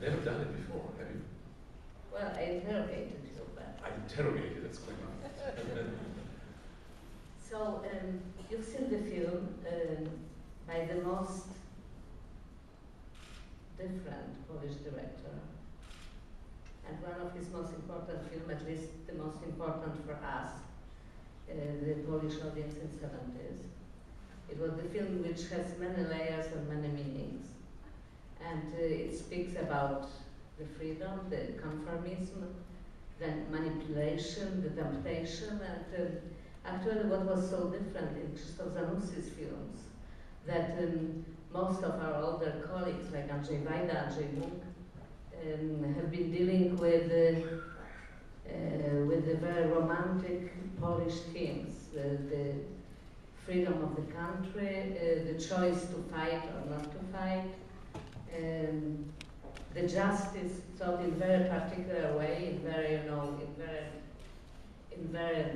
never done it before, have you? Well, I interrogated you, but... I interrogated, that's quite nice. So, you've seen the film by the most different Polish director, and one of his most important films, at least the most important for us, the Polish audience in the 70s. It was the film which has many layers and many meanings, and it speaks about the freedom, the conformism, the manipulation, the temptation, and actually what was so different in Krzysztof Zanussi's films, that most of our older colleagues, like Andrzej Wajda, Andrzej Buk, have been dealing with the very romantic Polish themes, the freedom of the country, the choice to fight or not to fight, the justice taught in very particular way, in very, you know, in very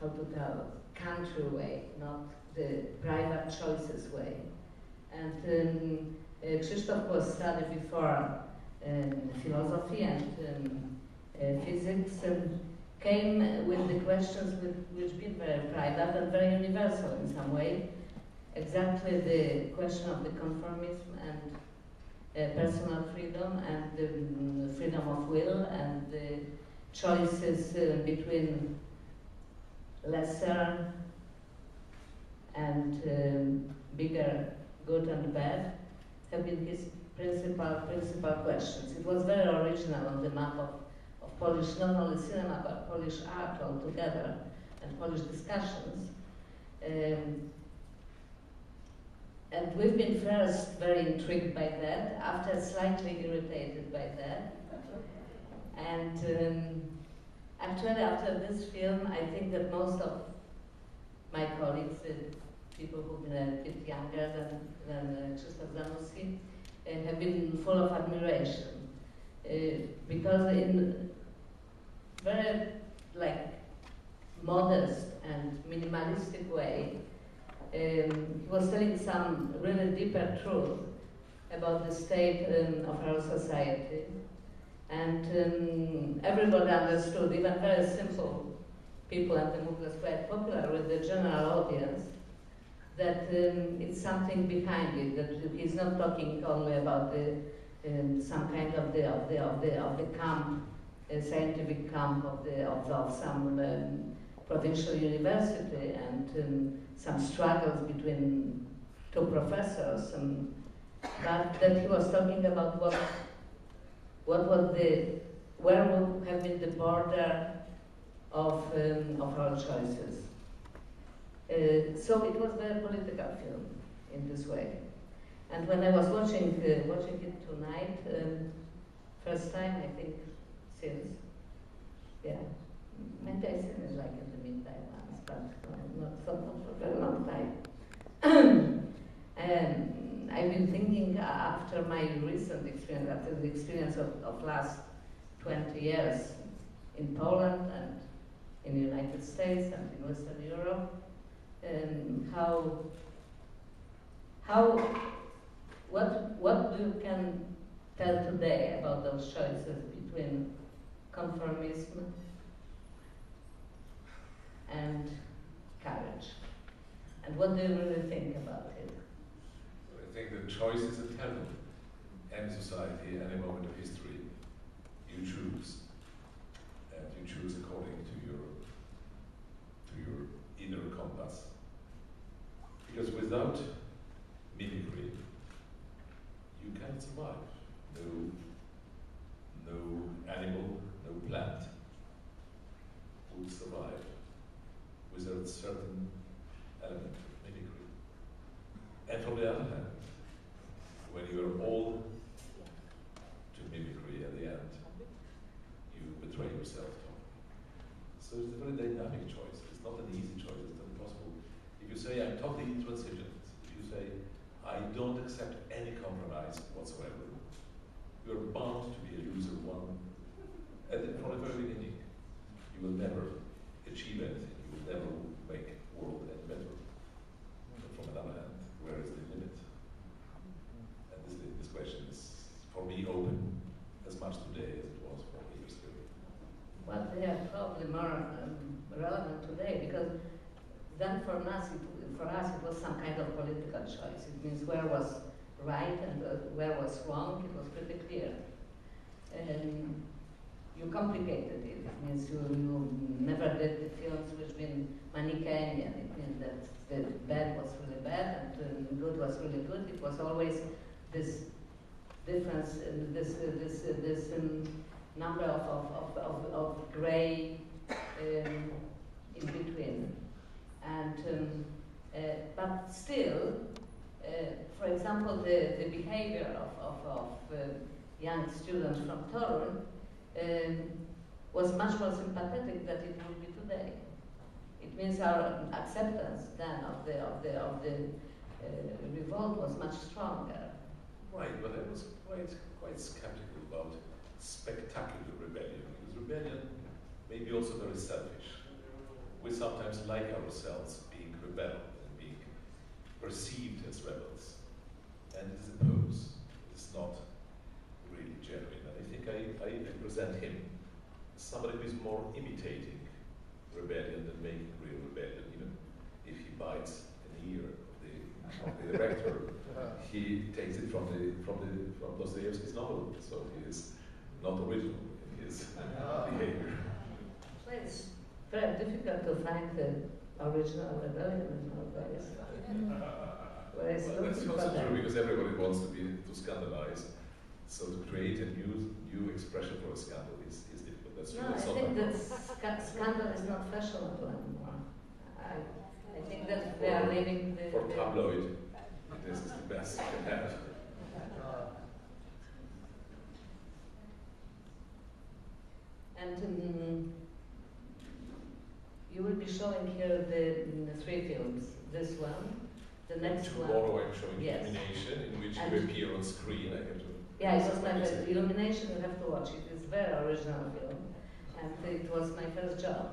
how to tell, country way, not the private choices way. And Krzysztof was studied before philosophy and physics, and came with the questions which been very private and very universal in some way. Exactly the question of the conformism and personal freedom and the freedom of will and the choices between lesser and bigger good and bad have been his principal questions. It was very original on the map of Polish, not only cinema, but Polish art altogether, and Polish discussions. And we've been first very intrigued by that, after slightly irritated by that. And actually after this film, I think that most of my colleagues, people who've been a bit younger than Krzysztof Zanussi, have been full of admiration. Because in very modest and minimalistic way, he was telling some really deeper truth about the state of our society. And everybody understood, even very simple people, and the movie was quite popular with the general audience, that it's something behind it, that he's not talking only about the some kind of the camp, scientific camp of some provincial university, and some struggles between two professors, but that he was talking about what was where would have been the border of our choices. So it was a very political film in this way. And when I was watching it tonight, first time I think since, yeah, maybe I seen it like in the meantime once, but not for a very long time. And I've been thinking after my recent experience, after the experience of last 20 years in Poland and in the United States and in Western Europe, what you can tell today about those choices between conformism and courage? And what do you really think about it? I think the choice is eternal. Any society, any moment of history, you choose. And you choose according to your inner compass. Because without mimicry, you can't survive. No animal, no plant would survive without a certain element of mimicry. And from the other hand, when you are all to mimicry at the end, you betray yourself. So it's a very dynamic choice. It's not an easy choice. It's not possible. If you say, I'm totally intransigent, if you say, I don't accept any compromise whatsoever, you're bound to be a loser from the very beginning. You will never achieve anything. You will never make the world any better. But from another hand, where is the limit? And this question for us it was some kind of political choice. It means where was right and where was wrong. It was pretty clear. You complicated it. It means you never did the films which been Manichaean. It means that the bad was really bad and the good was really good. It was always this difference, this number of gray in between. And but still, for example, the behavior of young students from Torun was much more sympathetic than it would be today. It means our acceptance then of the revolt was much stronger. Right, but I was quite skeptical about spectacular rebellion, because rebellion may be also very selfish. We sometimes like ourselves being rebel and being perceived as rebels, and it is a pose. It's not really genuine. And I think I present him as somebody who is more imitating rebellion than making real rebellion. Even if he bites an ear of the director, he takes it from Dostoevsky's novel, so he is not original in his behavior. Well, it's very difficult to find the original rebellion nowadays. Well, that's also true, because everybody wants to scandalize. So to create a new expression for a scandal is difficult. That's true. No, I think that scandal is not fashionable anymore. I think that they are leaving the... For tabloid, this is the best you can have. And you will be showing here the 3 films. This one, the next one. Tomorrow I'm showing Yes. Illumination, in which you appear on screen. I have to. Yeah, it was my first Illumination. You have to watch it. It's a very original film, and it was my first job.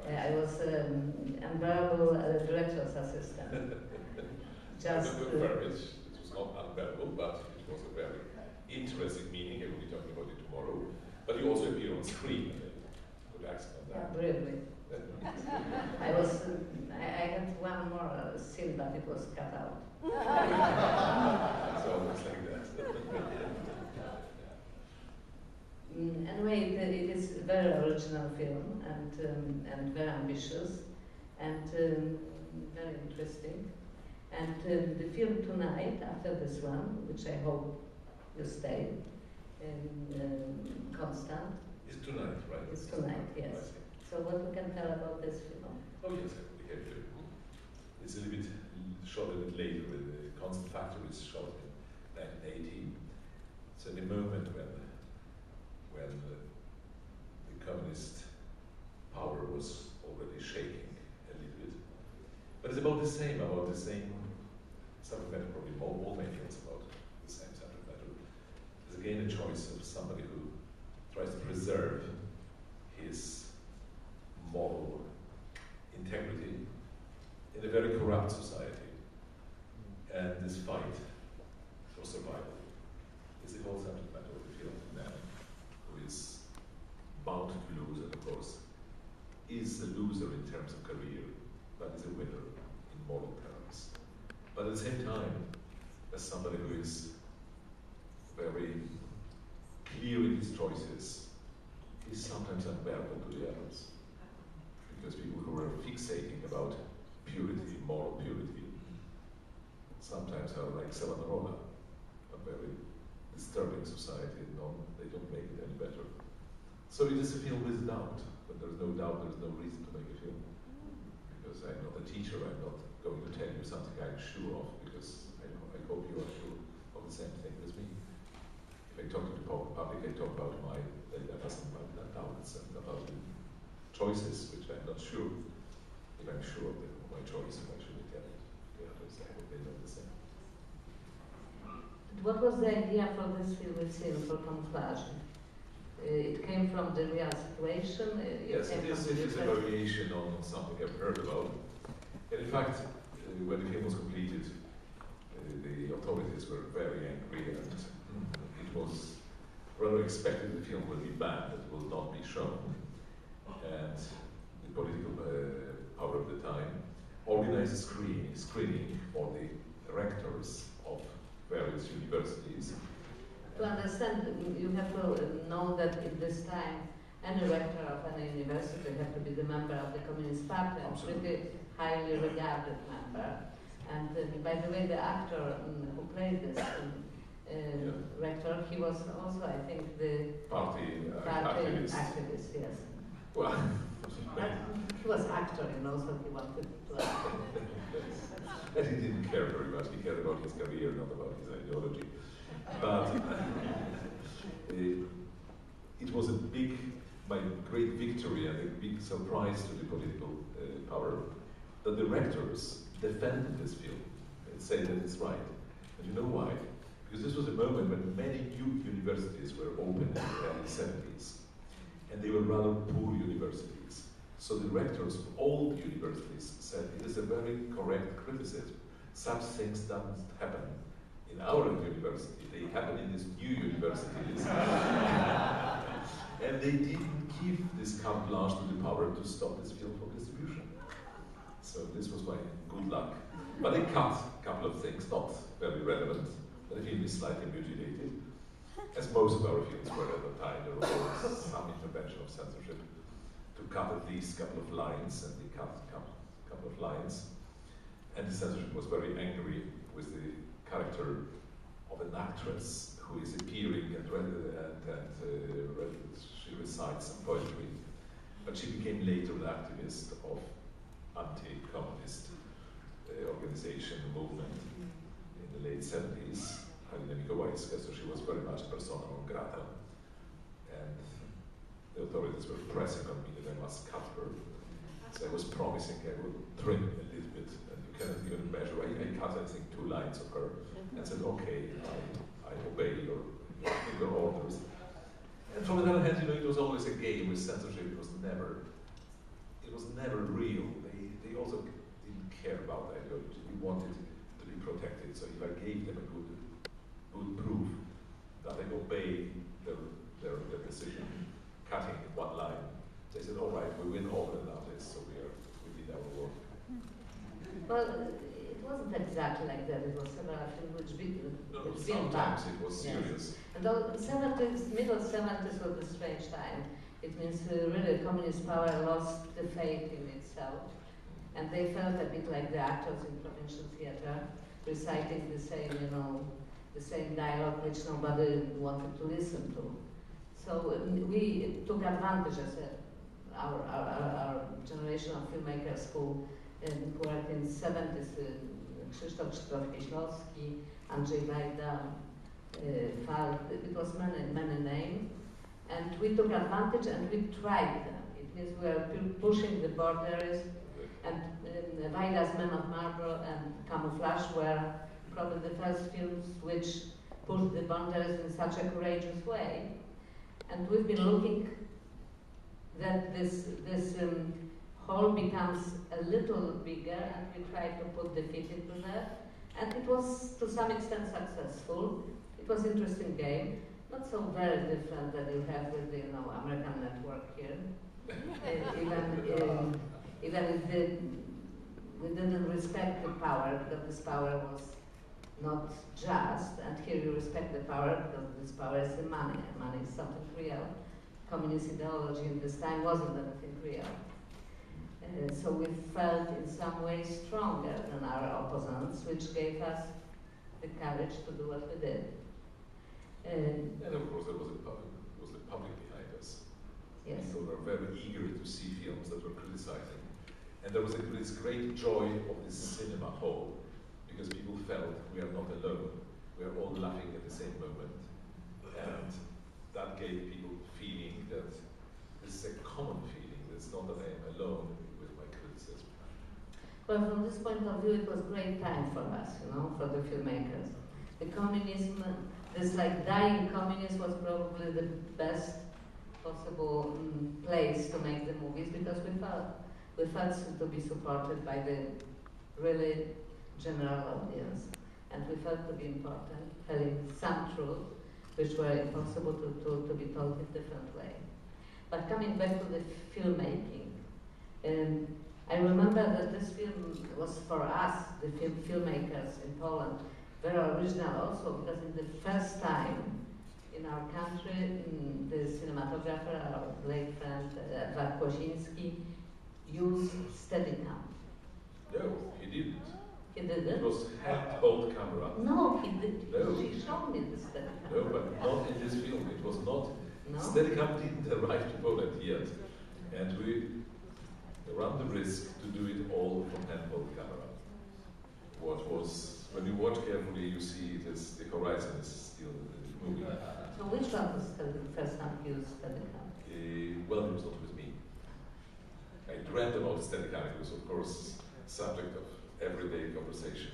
I was unbearable director's assistant. Just it was not unbearable, but it was a very interesting meaning. I will be talking about it tomorrow. But you also appear on screen. Good accent on that. Yeah, briefly. I was. I had one more scene, but it was cut out. It's always like that. Anyway, it is a very original film and very ambitious and very interesting. And the film tonight, after this one, which I hope you stay, Constant. It's tonight, right? It's tonight, yes. So what we can tell about this film? Oh yes, I would be happy to. It's a little bit shot a bit later. The Constant Factor is shot in 1980. So the moment when the communist power was already shaking a little bit. But it's about the same subject matter, probably all my films about the same subject matter. There's again a choice of somebody who tries to preserve his moral integrity in a very corrupt society. And this fight for survival is the whole subject matter of the film. Man who is bound to lose, and of course is a loser in terms of career, but is a winner in moral terms. But at the same time, as somebody who is very clear in his choices, is sometimes unbearable to the others. Because people who are fixating about purity, moral purity, sometimes are like Savonarola, a very disturbing society. No, they don't make it any better. So it is a film with doubt. When there's no doubt, there's no reason to make a film. Because I'm not a teacher, I'm not going to tell you something I'm sure of, because I hope you are sure of the same thing as me. If I talk to the public, I talk about my doubts and about the choices, which I'm not sure. If I'm sure of my choice, why should I tell it? The others, I hope they know the same. What was the idea for this film, for Camouflage? It came from the real situation? Yes, it is a variation on something I've heard about. And in fact, when the film was completed, the authorities were very angry, and it was rather expected the film will be banned, it will not be shown. And the political power of the time organized a screening for the rectors of various universities. To understand, you have to know that in this time, any rector of any university had to be the member of the Communist Party, a pretty highly regarded member. And by the way, the actor who played this rector, he was also, I think, the party activist, yes. Well, he was actor, you know, so he wanted to act. And he didn't care very much. He cared about his career, not about his ideology. But it was a great victory and a big surprise to the political power that the rectors defended this film and said that it's right. And you know why? Because this was a moment when many new universities were opened in the early 70s. And they were rather poor universities. So the rectors of old universities said it is a very correct criticism. Such things don't happen in our university. They happen in these new universities. And they didn't give this carte blanche to the power to stop this film from distribution. So this was my good luck. But they cut a couple of things, not very relevant. The film is slightly mutilated, as most of our films were at the time. There was some intervention of censorship to cut at least a couple of lines, and they cut a couple of lines. And the censorship was very angry with the character of an actress who is appearing and she recites some poetry. But she became later an activist of anti-communist organization movement in the late 70s, so she was very much persona non grata. And the authorities were pressing on me that I must cut her. So I was promising I would trim a little bit, and you cannot even measure. I cut, I think, 2 lines of her and said, okay, I obey your orders. And from the other hand, it was always a game with censorship. It was never real. They also didn't care about ideology. We wanted to be protected. So if I gave them a good proof that I obey their decision, cutting 1 line, they said, all right, we win over and out this, so we did our work. Well, it wasn't exactly like that. It was several things which sometimes it was serious. Yes. And the middle 70s was a strange time. It means really communist power lost the faith in itself. And they felt a bit like the actors in provincial theater, reciting the same, the same dialogue which nobody wanted to listen to. So we took advantage as our generation of filmmakers who worked in the 70s, Krzysztof Zanussi, Andrzej Wajda, Falk, it was many names. And we took advantage and we tried them. It means we were pushing the borders, and Wajda's Men of Marble and Camouflage were probably the first films which pushed the boundaries in such a courageous way. And we've been looking that this hall becomes a little bigger, and we try to put the feet into that. And it was to some extent successful. It was an interesting game, not so very different that you have with the American network here. Even if we didn't respect the power, because this power was not just, and here you respect the power because this power is the money, and money is something real. Communist ideology in this time wasn't anything real. So we felt in some ways stronger than our opponents, which gave us the courage to do what we did. And of course there was the public behind us. Yes. People were very eager to see films that were criticizing. And there was this great joy of this cinema hall, because people felt we are not alone. We are all laughing at the same moment. And that gave people feeling that this is a common feeling. It's not that I am alone with my criticism. Well, from this point of view, it was a great time for us, for the filmmakers. The communism, this dying communism was probably the best possible place to make the movies, because we felt to be supported by the really general audience, and we felt to be important, telling some truth, which were impossible to be told in a different way. But coming back to the filmmaking, I remember that this film was for us, the filmmakers in Poland, very original also, because it's the first time in our country, the cinematographer, our late friend Kłosiński, used Steadicam. No, he didn't. He did It it? was handheld camera. No, he did. No. She showed me the Steadicam. No, but not in this film. It was not. No? Steadicam didn't arrive to Poland yet. And we run the risk to do it all from handheld camera. What was, when you watch carefully, you see this, the horizon is still moving. So which one was the first time you used Steadicam? Well, it was not with me. I dreamt about Steadicam. It was, of course, subject of everyday conversation.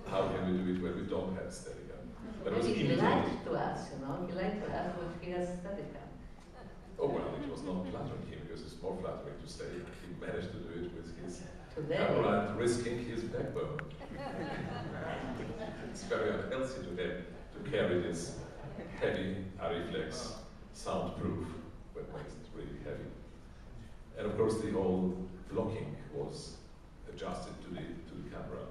How can we do it when we don't have Steadicam? But it was He imitated. lied to us, you know. He lied to us when he has Steadicam. Oh well, it was not flattering him because it's more flattering to say he managed to do it with his Today. camera and risking his backbone. It's very unhealthy to have to carry this heavy Ariflex soundproof, but makes it really heavy. And of course, the whole blocking was adjusted to the camera.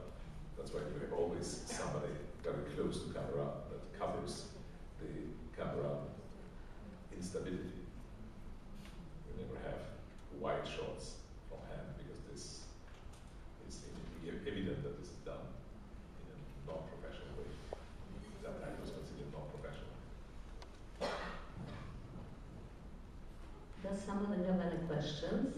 That's why you have always somebody very close to camera that covers the camera instability. You never have wide shots from hand because this is evident that this is done in a non-professional way. That was considered non-professional. Does somebody have any questions?